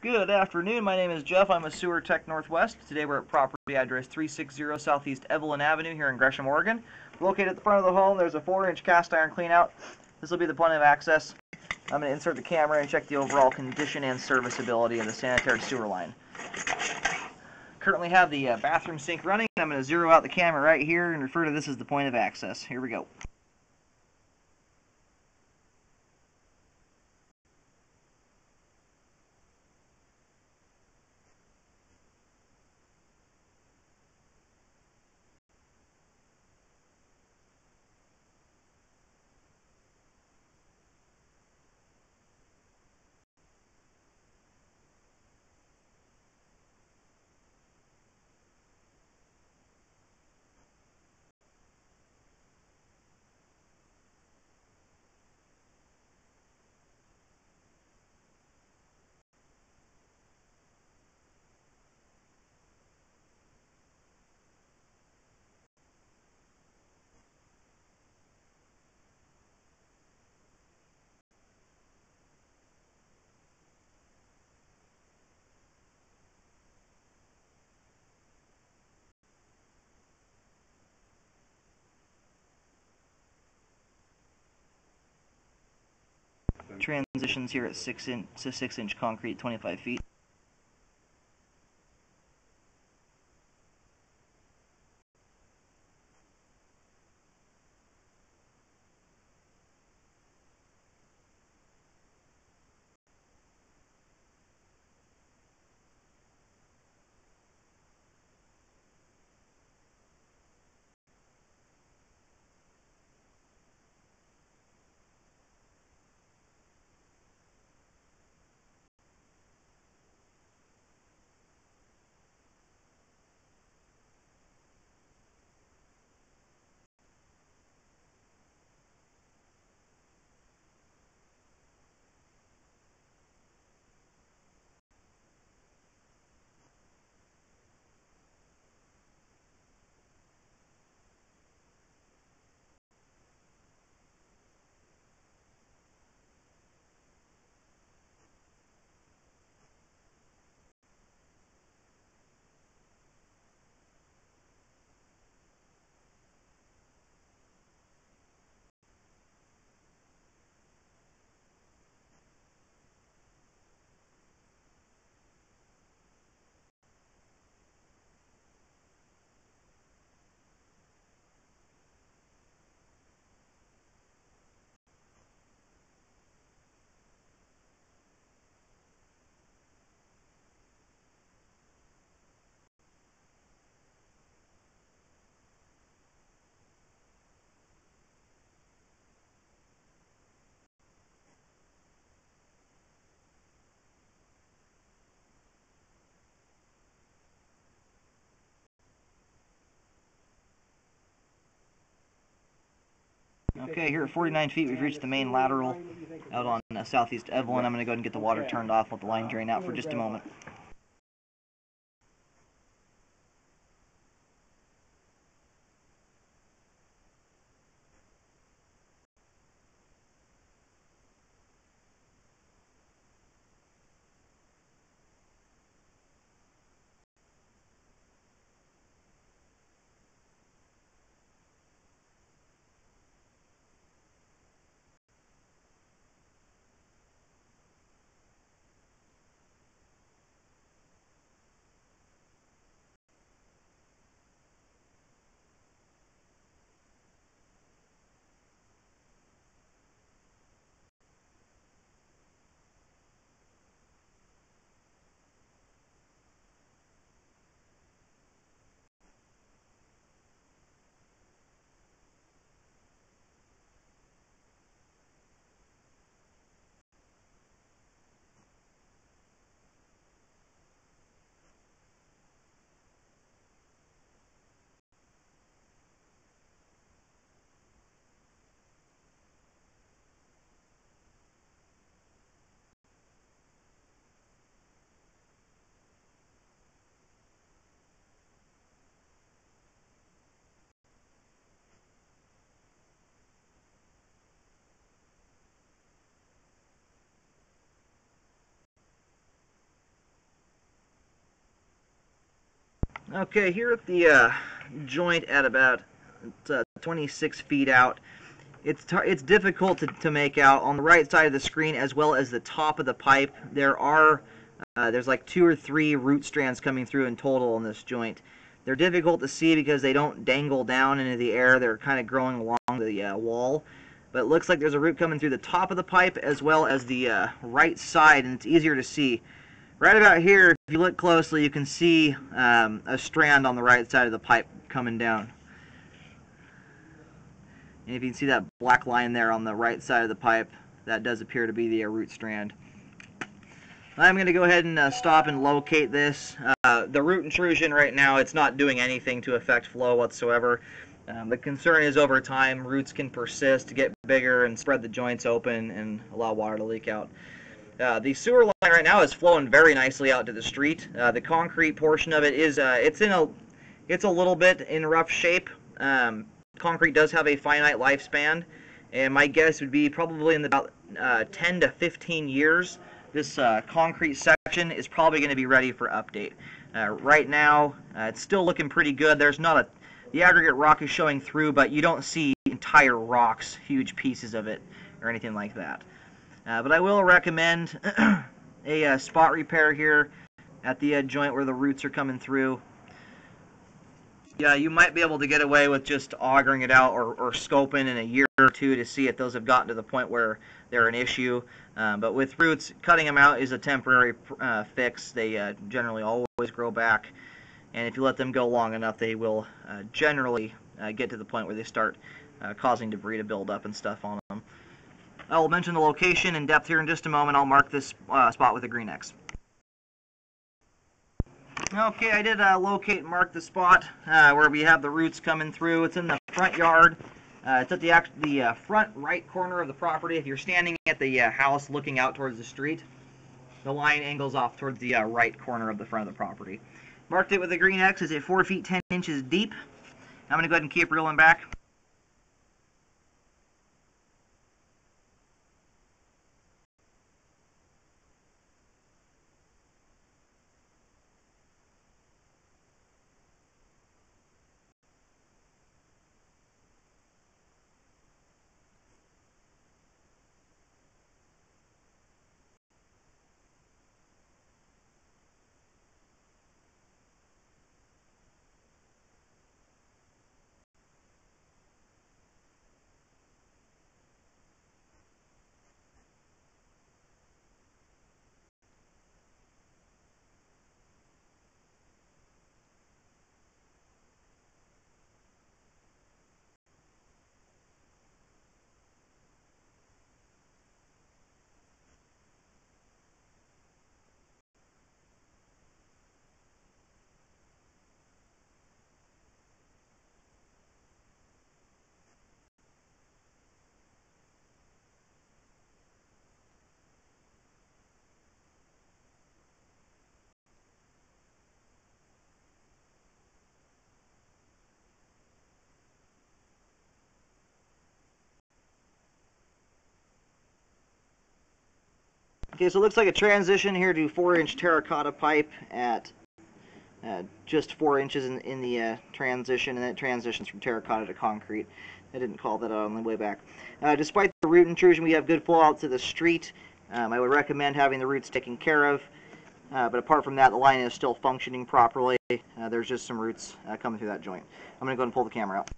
Good afternoon. My name is Jeff. I'm a sewer tech Northwest. Today we're at property address 360 Southeast Evelyn Avenue here in Gresham, Oregon. Located at the front of the home, there's a 4-inch cast iron cleanout. This will be the point of access. I'm going to insert the camera and check the overall condition and serviceability of the sanitary sewer line. Currently have the bathroom sink running. I'm going to zero out the camera right here and refer to this as the point of access. Here we go. Transitions here at 6-inch concrete, 25 feet. Okay, here at 49 feet, we've reached the main lateral out on southeast Evelyn. I'm going to go ahead and get the water turned off, let the line drain out for just a moment. Okay, here at the joint at about 26 feet out, it's difficult to make out. On the right side of the screen as well as the top of the pipe, there's like 2 or 3 root strands coming through in total on this joint. They're difficult to see because they don't dangle down into the air. They're kind of growing along the wall. But it looks like there's a root coming through the top of the pipe as well as the right side, and it's easier to see. Right about here, if you look closely, you can see a strand on the right side of the pipe coming down. And if you can see that black line there on the right side of the pipe, that does appear to be the root strand. I'm going to go ahead and stop and locate this. The root intrusion right now, it's not doing anything to affect flow whatsoever. The concern is over time, roots can persist, get bigger, and spread the joints open and allow water to leak out. The sewer line right now is flowing very nicely out to the street. The concrete portion of it is it's a little bit in rough shape. Concrete does have a finite lifespan, and my guess would be probably in about 10 to 15 years, this concrete section is probably going to be ready for update. Right now, it's still looking pretty good. The aggregate rock is showing through, but you don't see entire rocks, huge pieces of it, or anything like that. But I will recommend a spot repair here at the joint where the roots are coming through. Yeah, you might be able to get away with just augering it out or scoping in a year or two to see if those have gotten to the point where they're an issue. But with roots, cutting them out is a temporary fix. They generally always grow back. And if you let them go long enough, they will generally get to the point where they start causing debris to build up and stuff on them. I will mention the location and depth here in just a moment. I'll mark this spot with a green X. Okay, I did locate and mark the spot where we have the roots coming through. It's in the front yard. It's at the front right corner of the property. If you're standing at the house looking out towards the street, the line angles off towards the right corner of the front of the property. Marked it with a green X. It's at 4 feet 10 inches deep. I'm going to go ahead and keep reeling back. Okay, so it looks like a transition here to 4-inch terracotta pipe at just 4 inches in the transition, and then it transitions from terracotta to concrete. I didn't call that out on the way back. Despite the root intrusion, we have good flow out to the street. I would recommend having the roots taken care of, but apart from that, the line is still functioning properly. There's just some roots coming through that joint. I'm going to go ahead and pull the camera out.